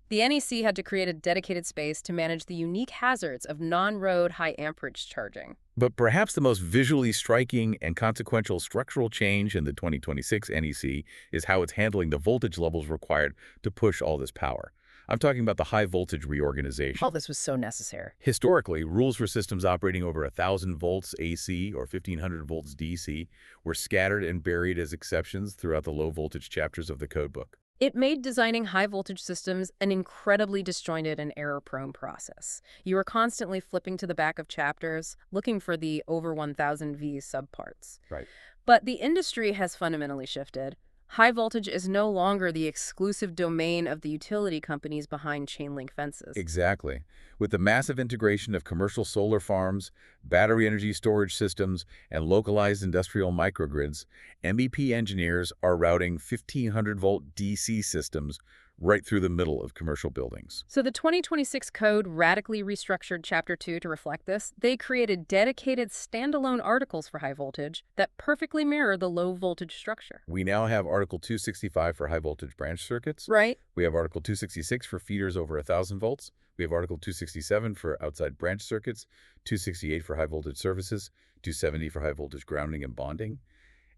The NEC had to create a dedicated space to manage the unique hazards of non-road high amperage charging. But perhaps the most visually striking and consequential structural change in the 2026 NEC is how it's handling the voltage levels required to push all this power. I'm talking about the high voltage reorganization. Oh, this was so necessary. Historically, rules for systems operating over 1,000 volts AC or 1,500 volts DC were scattered and buried as exceptions throughout the low voltage chapters of the codebook. It made designing high-voltage systems an incredibly disjointed and error-prone process. You were constantly flipping to the back of chapters, looking for the over 1,000 V subparts. Right. But the industry has fundamentally shifted. High voltage is no longer the exclusive domain of the utility companies behind chain-link fences. Exactly. With the massive integration of commercial solar farms, battery energy storage systems, and localized industrial microgrids, MEP engineers are routing 1,500-volt DC systems right through the middle of commercial buildings. So the 2026 code radically restructured Chapter 2 to reflect this. They created dedicated standalone articles for high voltage that perfectly mirror the low voltage structure. We now have Article 265 for high voltage branch circuits. Right. We have Article 266 for feeders over 1,000 volts. We have Article 267 for outside branch circuits, 268 for high voltage services, 270 for high voltage grounding and bonding,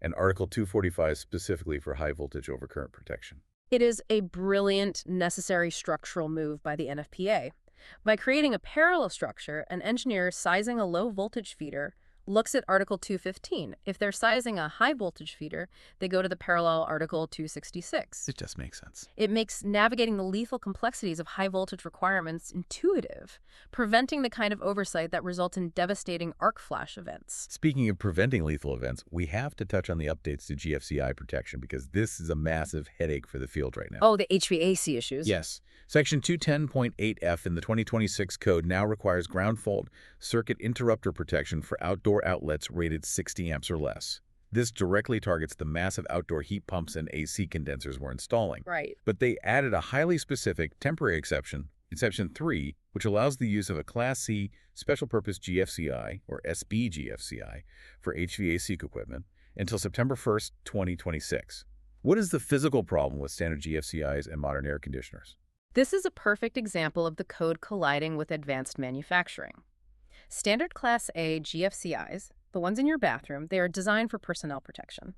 and Article 245 specifically for high voltage overcurrent protection. It is a brilliant, necessary structural move by the NFPA. By creating a parallel structure, an engineer sizing a low-voltage feeder looks at Article 215. If they're sizing a high-voltage feeder, they go to the parallel Article 266. It just makes sense. It makes navigating the lethal complexities of high-voltage requirements intuitive, preventing the kind of oversight that results in devastating arc flash events. Speaking of preventing lethal events, we have to touch on the updates to GFCI protection because this is a massive headache for the field right now. Oh, the HVAC issues. Yes. Section 210.8F in the 2026 code now requires ground fault circuit interrupter protection for outdoor outlets rated 60 amps or less. This directly targets the massive outdoor heat pumps and AC condensers we're installing. Right. But they added a highly specific temporary exception, Exception 3, which allows the use of a Class C Special Purpose GFCI, or SB GFCI, for HVAC equipment until September 1st, 2026. What is the physical problem with standard GFCIs and modern air conditioners? This is a perfect example of the code colliding with advanced manufacturing. Standard Class A GFCIs, the ones in your bathroom, they are designed for personnel protection.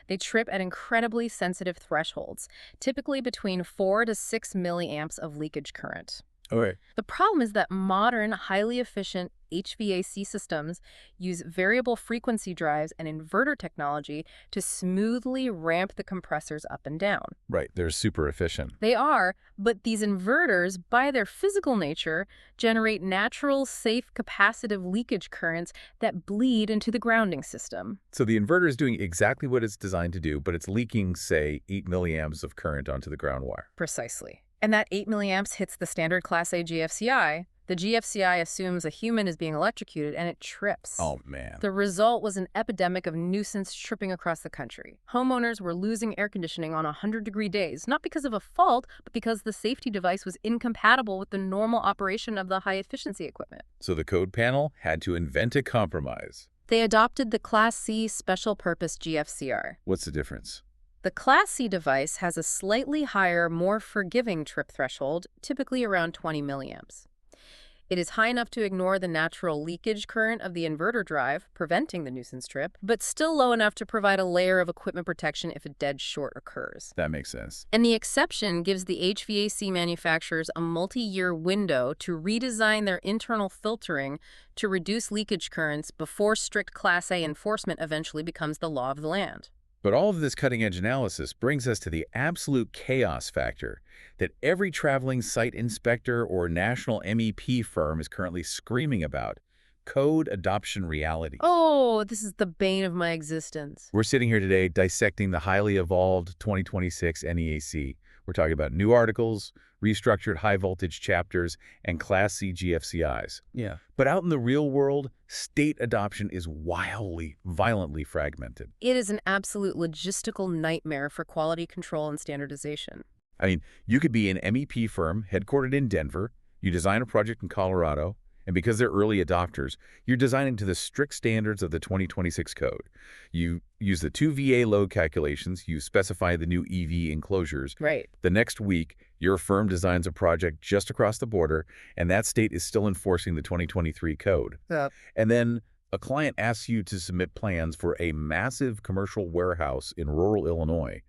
They trip at incredibly sensitive thresholds, typically between 4 to 6 milliamps of leakage current. Okay. The problem is that modern, highly efficient HVAC systems use variable frequency drives and inverter technology to smoothly ramp the compressors up and down. Right, they're super efficient. They are, but these inverters, by their physical nature, generate natural, safe, capacitive leakage currents that bleed into the grounding system. So the inverter is doing exactly what it's designed to do, but it's leaking, say, 8 milliamps of current onto the ground wire. Precisely. And that 8 milliamps hits the standard Class A GFCI. The GFCI assumes a human is being electrocuted, and it trips. Oh, man. The result was an epidemic of nuisance tripping across the country. Homeowners were losing air conditioning on 100-degree days, not because of a fault, but because the safety device was incompatible with the normal operation of the high-efficiency equipment. So the code panel had to invent a compromise. They adopted the Class C Special Purpose GFCR. What's the difference? The Class C device has a slightly higher, more forgiving trip threshold, typically around 20 milliamps. It is high enough to ignore the natural leakage current of the inverter drive, preventing the nuisance trip, but still low enough to provide a layer of equipment protection if a dead short occurs. That makes sense. And the exception gives the HVAC manufacturers a multi-year window to redesign their internal filtering to reduce leakage currents before strict Class A enforcement eventually becomes the law of the land. But all of this cutting-edge analysis brings us to the absolute chaos factor that every traveling site inspector or national MEP firm is currently screaming about: code adoption reality. Oh, this is the bane of my existence. We're sitting here today dissecting the highly evolved 2026 NEC. We're talking about new articles, restructured high-voltage chapters, and Class C GFCIs. Yeah. But out in the real world, state adoption is wildly, violently fragmented. It is an absolute logistical nightmare for quality control and standardization. I mean, you could be an MEP firm headquartered in Denver, you design a project in Colorado, and because they're early adopters, you're designing to the strict standards of the 2026 code. You use the 2 VA load calculations, you specify the new EV enclosures. Right. The next week, your firm designs a project just across the border, and that state is still enforcing the 2023 code. Yeah. And then a client asks you to submit plans for a massive commercial warehouse in rural Illinois,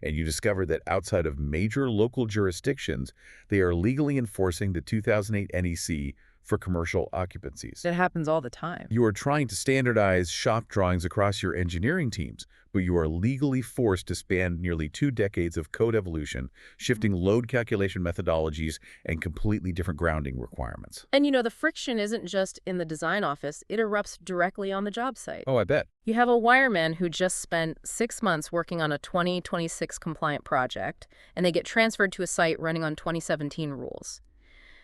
and you discover that outside of major local jurisdictions, they are legally enforcing the 2008 NEC for commercial occupancies. That happens all the time. You are trying to standardize shop drawings across your engineering teams, but you are legally forced to span nearly 2 decades of code evolution, shifting load calculation methodologies and completely different grounding requirements. And you know, the friction isn't just in the design office, it erupts directly on the job site. Oh, I bet. You have a wireman who just spent 6 months working on a 2026 compliant project, and they get transferred to a site running on 2017 rules.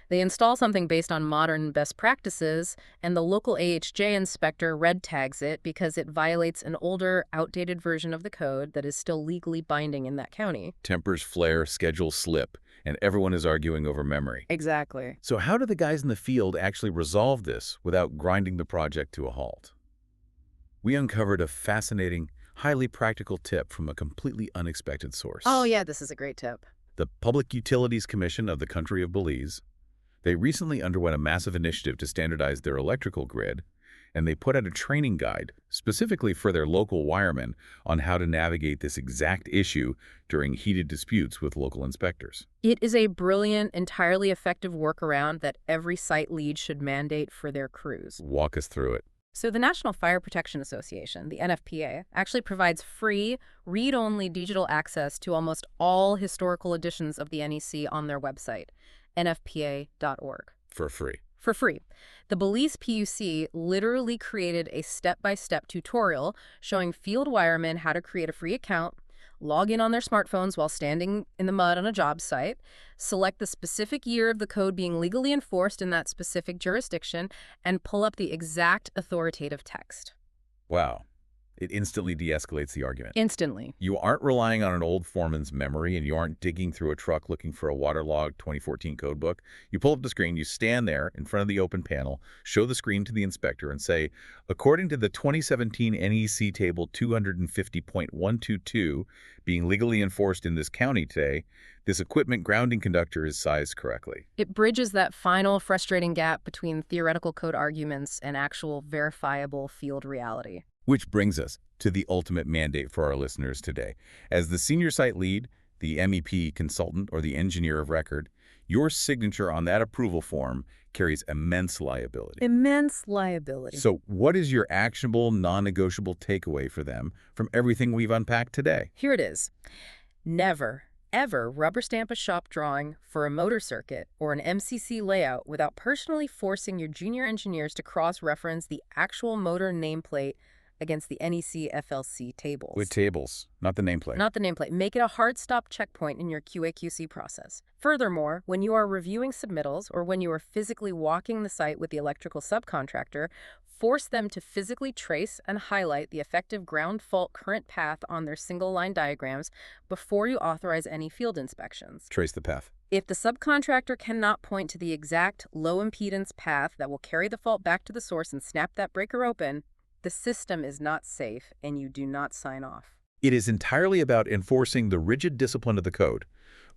They install something based on modern best practices, and the local AHJ inspector red tags it because it violates an older, outdated version of the code that is still legally binding in that county. Tempers flare, schedules slip, and everyone is arguing over memory. Exactly. So how do the guys in the field actually resolve this without grinding the project to a halt? We uncovered a fascinating, highly practical tip from a completely unexpected source. Oh yeah, this is a great tip. The Public Utilities Commission of the country of Belize. They recently underwent a massive initiative to standardize their electrical grid, and they put out a training guide specifically for their local wiremen on how to navigate this exact issue during heated disputes with local inspectors. It is a brilliant, entirely effective workaround that every site lead should mandate for their crews. Walk us through it. So the National Fire Protection Association, the NFPA, actually provides free, read-only digital access to almost all historical editions of the NEC on their website, nfpa.org. For free. For free. The Belize PUC literally created a step-by-step tutorial showing field wiremen how to create a free account, log in on their smartphones while standing in the mud on a job site, select the specific year of the code being legally enforced in that specific jurisdiction, and pull up the exact authoritative text. Wow. It instantly de-escalates the argument. Instantly. You aren't relying on an old foreman's memory, and you aren't digging through a truck looking for a waterlogged 2014 codebook. You pull up the screen, you stand there in front of the open panel, show the screen to the inspector, and say, according to the 2017 NEC Table 250.122 being legally enforced in this county today, this equipment grounding conductor is sized correctly. It bridges that final frustrating gap between theoretical code arguments and actual verifiable field reality. Which brings us to the ultimate mandate for our listeners today. As the senior site lead, the MEP consultant, or the engineer of record, your signature on that approval form carries immense liability. Immense liability. So what is your actionable, non-negotiable takeaway for them from everything we've unpacked today? Here it is. Never, ever rubber stamp a shop drawing for a motor circuit or an MCC layout without personally forcing your junior engineers to cross-reference the actual motor nameplate against the NEC FLC tables. With tables, not the nameplate. Not the nameplate. Make it a hard stop checkpoint in your QA/QC process. Furthermore, when you are reviewing submittals or when you are physically walking the site with the electrical subcontractor, force them to physically trace and highlight the effective ground fault current path on their single line diagrams before you authorize any field inspections. Trace the path. If the subcontractor cannot point to the exact low impedance path that will carry the fault back to the source and snap that breaker open, the system is not safe, and you do not sign off. It is entirely about enforcing the rigid discipline of the code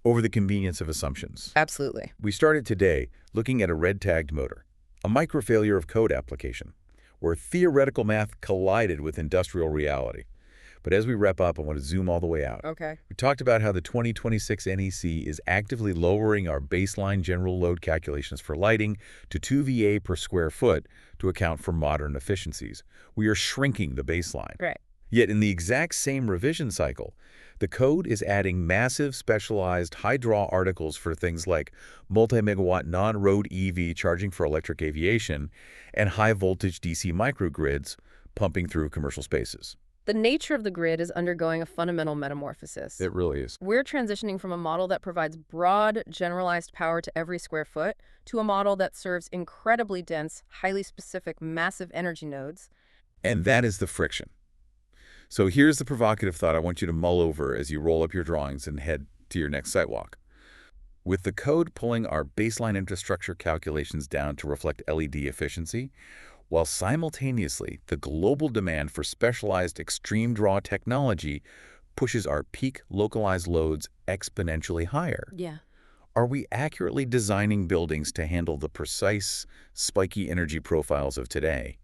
over the convenience of assumptions. Absolutely. We started today looking at a red-tagged motor, a microfailure of code application, where theoretical math collided with industrial reality. But as we wrap up, I want to zoom all the way out. Okay. We talked about how the 2026 NEC is actively lowering our baseline general load calculations for lighting to 2 VA per square foot to account for modern efficiencies. We are shrinking the baseline. Right. Yet in the exact same revision cycle, the code is adding massive specialized high-draw articles for things like multi-megawatt non-road EV charging for electric aviation and high-voltage DC microgrids pumping through commercial spaces. The nature of the grid is undergoing a fundamental metamorphosis. It really is. We're transitioning from a model that provides broad, generalized power to every square foot to a model that serves incredibly dense, highly specific, massive energy nodes. And that is the friction. So here's the provocative thought I want you to mull over as you roll up your drawings and head to your next site walk. With the code pulling our baseline infrastructure calculations down to reflect LED efficiency, while simultaneously the global demand for specialized extreme draw technology pushes our peak localized loads exponentially higher. Yeah. Are we accurately designing buildings to handle the precise, spiky energy profiles of today?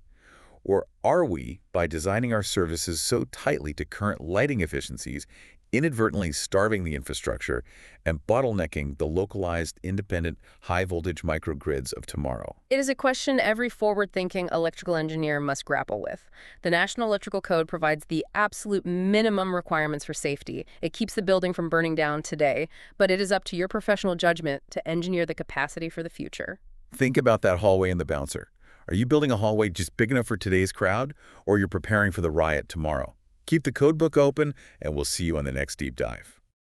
Or are we, by designing our services so tightly to current lighting efficiencies, inadvertently starving the infrastructure and bottlenecking the localized, independent, high-voltage microgrids of tomorrow? It is a question every forward-thinking electrical engineer must grapple with. The National Electrical Code provides the absolute minimum requirements for safety. It keeps the building from burning down today, but it is up to your professional judgment to engineer the capacity for the future. Think about that hallway and the bouncer. Are you building a hallway just big enough for today's crowd, or you're preparing for the riot tomorrow? Keep the codebook open, and we'll see you on the next deep dive.